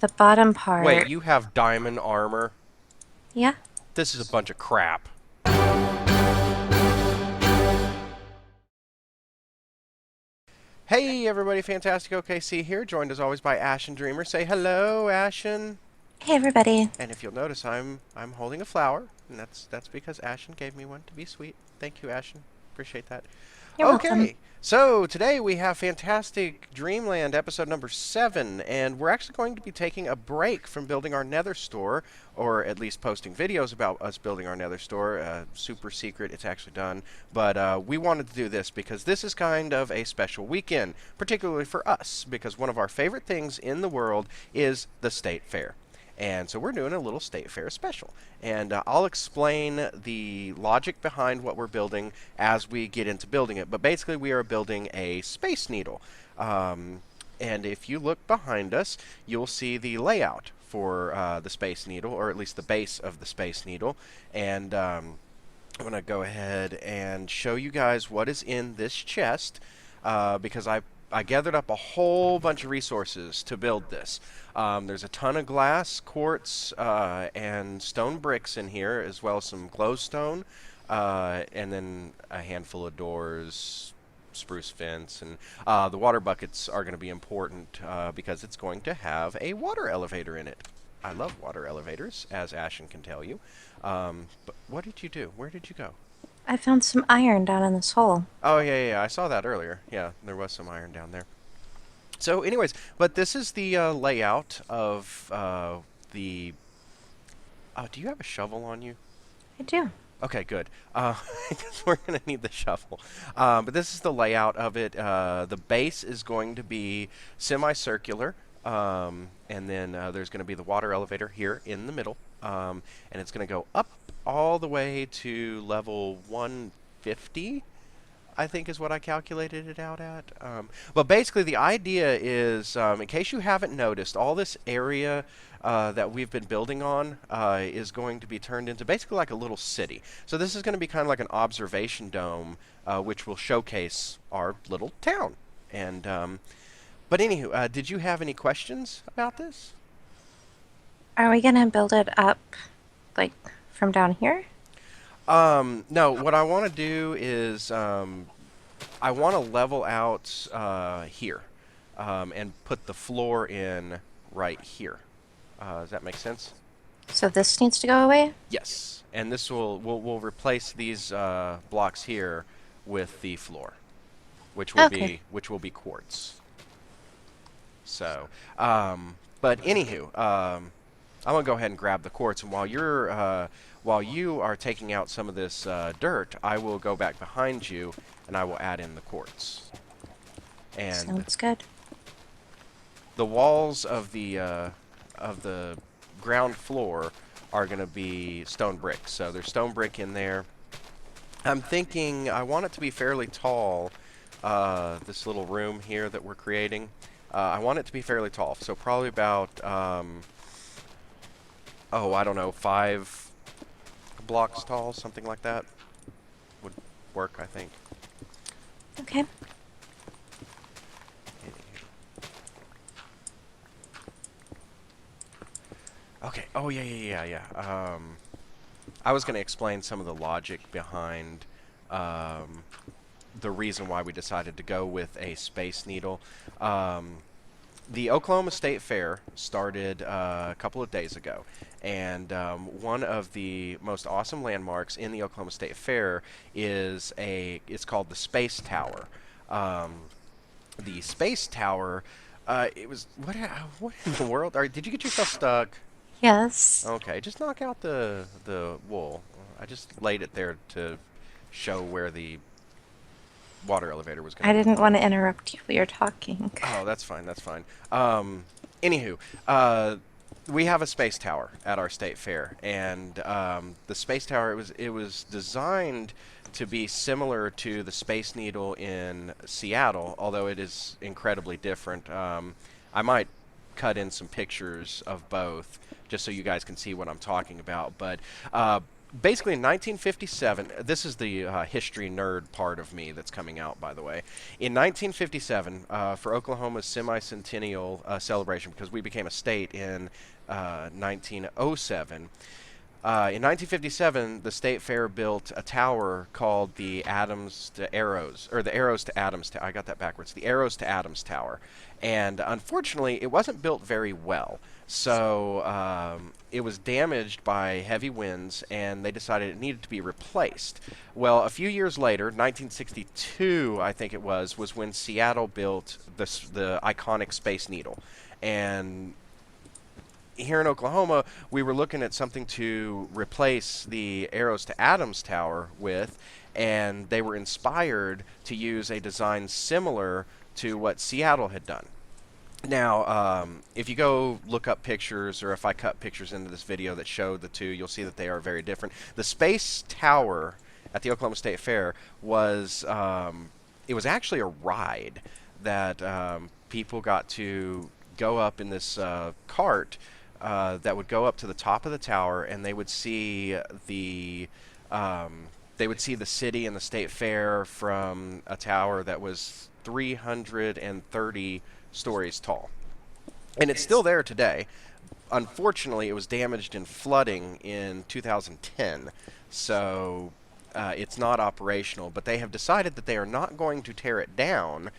the bottom part. Wait, you have diamond armor? Yeah. This is a bunch of crap. Hey everybody, Fantastic OKC here, joined as always by Ashen Dreamer. Say hello, Ashen. Hey, everybody. And if you'll notice, I'm holding a flower, and that's because Ashen gave me one to be sweet. Thank you, Ashen. Appreciate that. You're welcome. Okay, so today we have Fantastic Dreamland episode number 7, and we're actually going to be taking a break from building our nether store, or at least posting videos about us building our nether store. Super secret, it's actually done. But we wanted to do this because this is kind of a special weekend, particularly for us, because one of our favorite things in the world is the State Fair. And so we're doing a little State Fair special. And I'll explain the logic behind what we're building as we get into building it. But basically, we are building a Space Needle. And if you look behind us, you'll see the layout for the Space Needle, or at least the base of the Space Needle. And I'm going to go ahead and show you guys what is in this chest, because I gathered up a whole bunch of resources to build this. There's a ton of glass, quartz, and stone bricks in here, as well as some glowstone, and then a handful of doors, spruce fence, and the water buckets are going to be important because it's going to have a water elevator in it. I love water elevators, as Ashen can tell you. But what did you do? Where did you go? I found some iron down in this hole. Oh, yeah, I saw that earlier. Yeah, there was some iron down there. So anyways, but this is the layout of the... do you have a shovel on you? I do. Okay, good. Because we're going to need the shovel. But this is the layout of it. The base is going to be semicircular. And then there's going to be the water elevator here in the middle. And it's going to go up all the way to level 150, I think is what I calculated it out at. But basically the idea is, in case you haven't noticed, all this area that we've been building on is going to be turned into basically like a little city. So this is going to be kind of like an observation dome, which will showcase our little town. And but anywho, did you have any questions about this? Are we gonna build it up, like, from down here? No, what I want to do is I want to level out here and put the floor in right here. Does that make sense? So this needs to go away? Yes, and this we'll replace these blocks here with the floor, Okay. which will be quartz. So, but anywho, I'm gonna go ahead and grab the quartz, and while you are taking out some of this dirt, I will go back behind you and I will add in the quartz. And Sounds good. the walls of the ground floor are gonna be stone brick. So there's stone brick in there. I'm thinking I want it to be fairly tall. This little room here that we're creating, I want it to be fairly tall. So probably about oh, I don't know, 5 blocks tall, something like that would work, I think. Okay. Okay. Oh, yeah. I was going to explain some of the logic behind the reason why we decided to go with a Space Needle. The Oklahoma State Fair started a couple of days ago, and one of the most awesome landmarks in the Oklahoma State Fair is it's called the Space Tower. The Space Tower, it was what in the world? Did you get yourself stuck? Yes. Okay, just knock out the wool. I just laid it there to show where the water elevator was going I to be. didn't want to interrupt you while you're talking. Oh, that's fine. That's fine. Anywho, we have a space tower at our state fair, and the space tower it was designed to be similar to the Space Needle in Seattle, although it is incredibly different. I might cut in some pictures of both just so you guys can see what I'm talking about. But basically in 1957, this is the history nerd part of me that's coming out, by the way. In 1957, for Oklahoma's semi-centennial celebration, because we became a state in 1907. In 1957, the state fair built a tower called the Adams to Arrows, or the Arrows to Adams. I got that backwards. The Arrows to Adams Tower, and unfortunately, it wasn't built very well. So it was damaged by heavy winds, and they decided it needed to be replaced. Well, a few years later, 1962, I think it was when Seattle built the iconic Space Needle, and here in Oklahoma, we were looking at something to replace the Arrows to Adams Tower with, and they were inspired to use a design similar to what Seattle had done. Now, if you go look up pictures, or if I cut pictures into this video that show the two, you'll see that they are very different. The Space Tower at the Oklahoma State Fair was, it was actually a ride that people got to go up in this cart that would go up to the top of the tower, and they would see the city and the state fair from a tower that was 330 stories tall. And it's still there today. Unfortunately, it was damaged in flooding in 2010, so it's not operational. But they have decided that they are not going to tear it down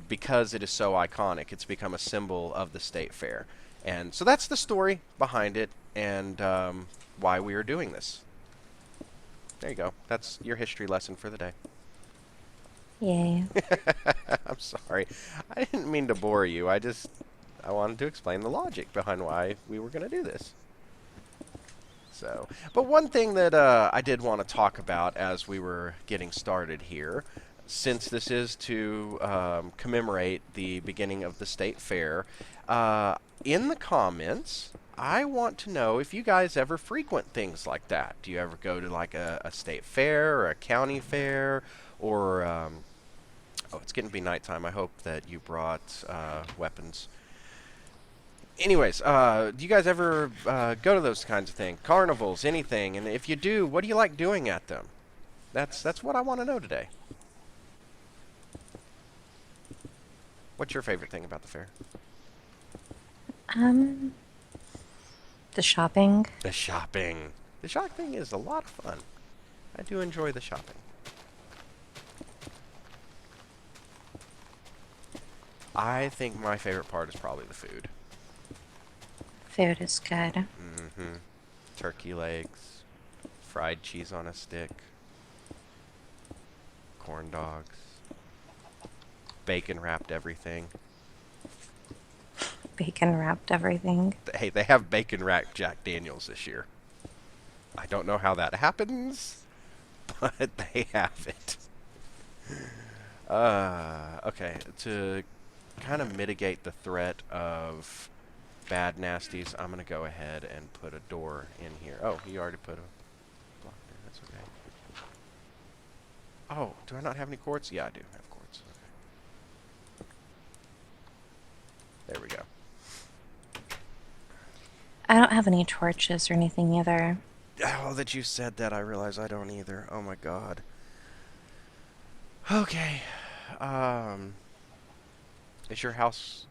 because it is so iconic. It's become a symbol of the state fair. And so that's the story behind it, and why we are doing this. There you go. That's your history lesson for the day. Yay. I'm sorry. I didn't mean to bore you. I wanted to explain the logic behind why we were going to do this. So, but one thing that I did want to talk about as we were getting started here, since this is to commemorate the beginning of the state fair, in the comments, I want to know if you guys ever frequent things like that. Do you ever go to like a state fair or a county fair, or oh, it's getting to be nighttime. I hope that you brought weapons. Anyways, do you guys ever go to those kinds of things? Carnivals, anything? And if you do, what do you like doing at them? That's what I want to know today. What's your favorite thing about the fair? Um, the shopping. The shopping. The shopping is a lot of fun. I do enjoy the shopping. I think my favorite part is probably the food. Food is good. Mm-hmm. Turkey legs, fried cheese on a stick, corn dogs, bacon wrapped everything. Bacon wrapped everything. Hey, they have bacon wrapped Jack Daniels this year. I don't know how that happens, but they have it. Okay, to kind of mitigate the threat of bad nasties, I'm going to go ahead and put a door in here. Oh, you already put a block there. That's okay. Oh, do I not have any quartz? Yeah, I do have quartz. Okay. There we go. I don't have any torches or anything either. Oh, that you said that, I realize I don't either. Oh my god. Okay. Is your house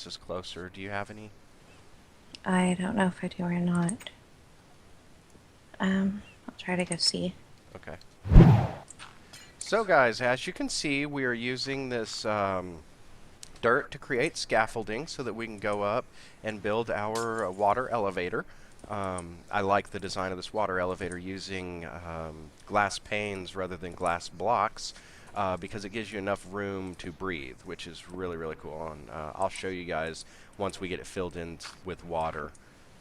is closer. Do you have any? I don't know if I do or not. I'll try to go see. Okay. So guys, as you can see, we are using this dirt to create scaffolding so that we can go up and build our water elevator. I like the design of this water elevator using glass panes rather than glass blocks because it gives you enough room to breathe, which is really, really cool. And I'll show you guys once we get it filled in with water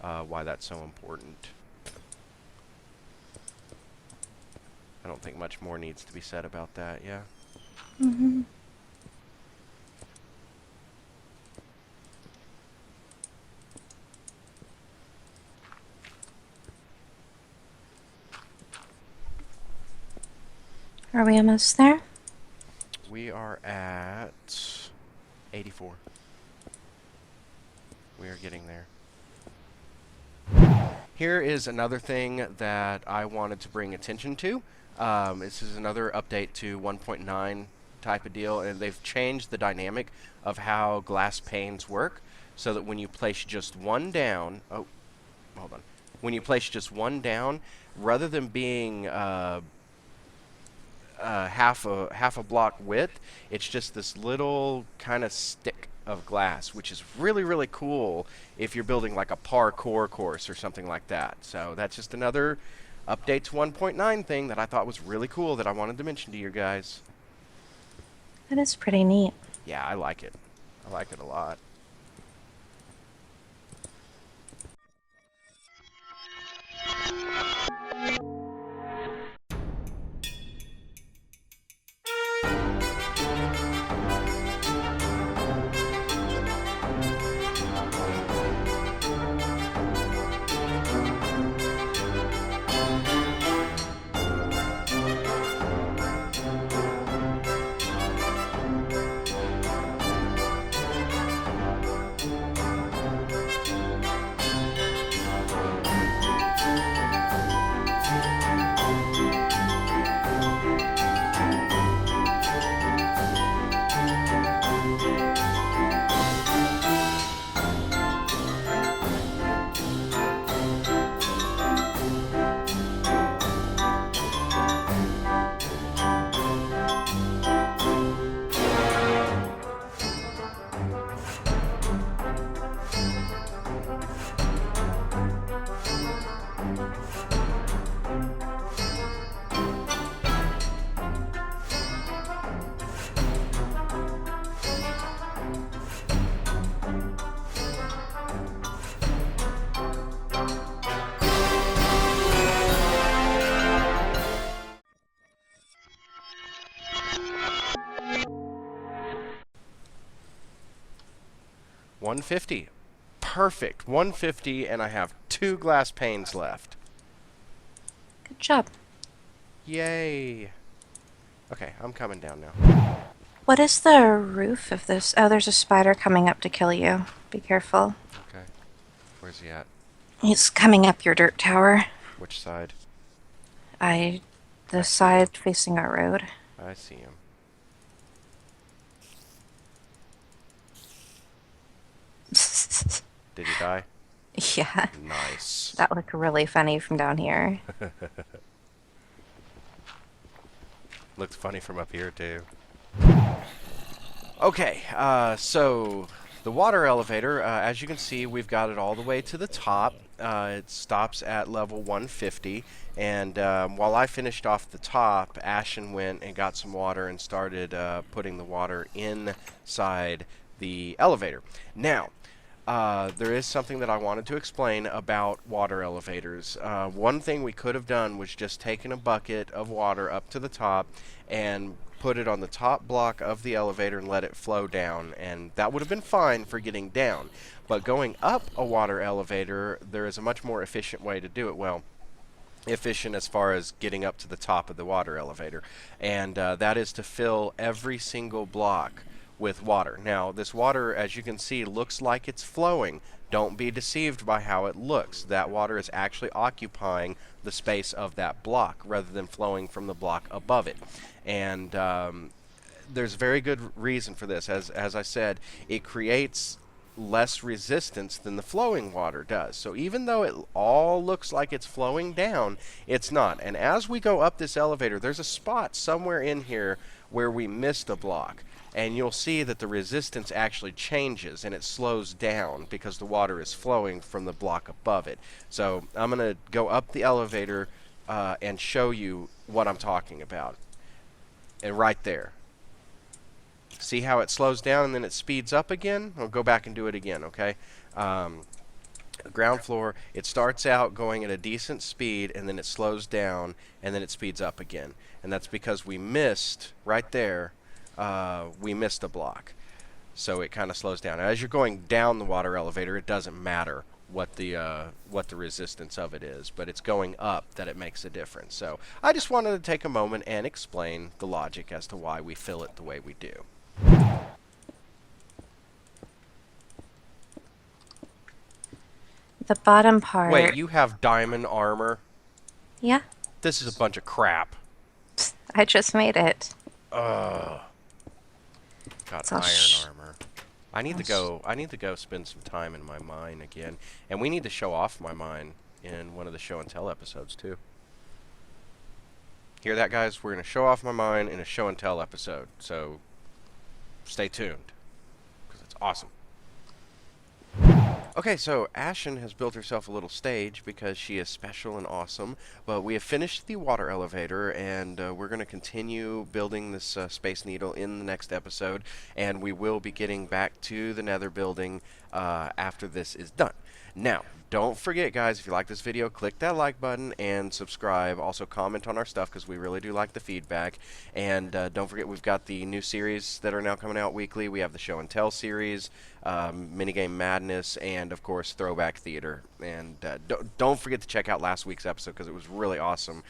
why that's so important. I don't think much more needs to be said about that, yeah? Mm-hmm. Are we almost there? We are at 84. We are getting there. Here is another thing that I wanted to bring attention to. This is another update to 1.9 type of deal, and they've changed the dynamic of how glass panes work so that when you place just one down, oh, hold on. When you place just one down, rather than being half a block width, it's just this little kind of stick of glass, which is really, really cool if you're building like a parkour course or something like that. So that's just another update to 1.9 thing that I thought was really cool that I wanted to mention to you guys. That is pretty neat. Yeah, I like it. I like it a lot. $150. Perfect. $150, and I have 2 glass panes left. Good job. Yay. Okay, I'm coming down now. What is the roof of this? Oh, there's a spider coming up to kill you. Be careful. Okay. Where's he at? He's coming up your dirt tower. Which side? The side facing our road. I see him. Did he die? Yeah, Nice. that looked really funny from down here. Looked funny from up here, too. Okay, so the water elevator, as you can see, we've got it all the way to the top. It stops at level 150, and while I finished off the top, Ashen went and got some water and started putting the water inside the elevator. Now, there is something that I wanted to explain about water elevators. One thing we could have done was just taken a bucket of water up to the top and put it on the top block of the elevator and let it flow down, and that would have been fine for getting down. But going up a water elevator, there is a much more efficient way to do it. Well, efficient as far as getting up to the top of the water elevator, and that is to fill every single block with water. Now, this water, as you can see, looks like it's flowing. Don't be deceived by how it looks. That water is actually occupying the space of that block rather than flowing from the block above it. And there's very good reason for this. As I said, it creates less resistance than the flowing water does. So even though it all looks like it's flowing down, it's not. And as we go up this elevator, there's a spot somewhere in here where we missed a block. And you'll see that the resistance actually changes and it slows down because the water is flowing from the block above it. So I'm going to go up the elevator and show you what I'm talking about. And right there. See how it slows down and then it speeds up again? I'll go back and do it again, okay? Ground floor, it starts out going at a decent speed and then it slows down and then it speeds up again. And that's because we missed, right there, we missed a block. So it kind of slows down. As you're going down the water elevator, it doesn't matter what the resistance of it is, but it's going up that it makes a difference. So I just wanted to take a moment and explain the logic as to why we fill it the way we do. the bottom Wait, part. you have diamond armor? Yeah, This is a bunch of crap. I just made it. Ugh. Got So iron armor. I need I'll to go. I need to go spend some time in my mine again, and we need to show off my mine in one of the show and tell episodes too. Hear that, guys? We're gonna show off my mine in a show and tell episode. So stay tuned because it's awesome. Okay, so Ashen has built herself a little stage because she is special and awesome. But we have finished the water elevator, and we're going to continue building this Space Needle in the next episode. And we will be getting back to the Nether building after this is done. Now, don't forget, guys, if you like this video, click that like button and subscribe. Also, comment on our stuff because we really do like the feedback. And don't forget, we've got the new series that are now coming out weekly. We have the Show and Tell series, Minigame Madness, and, of course, Throwback Theater. And don't forget to check out last week's episode because it was really awesome.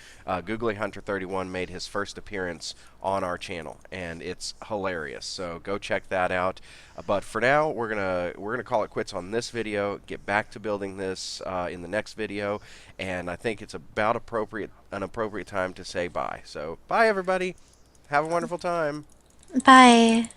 Googly Hunter 31 made his first appearance on our channel, and it's hilarious. So go check that out. But for now, we're gonna call it quits on this video. Get back to building this in the next video, and I think it's about an appropriate time to say bye. So bye, everybody. Have a wonderful time. bye.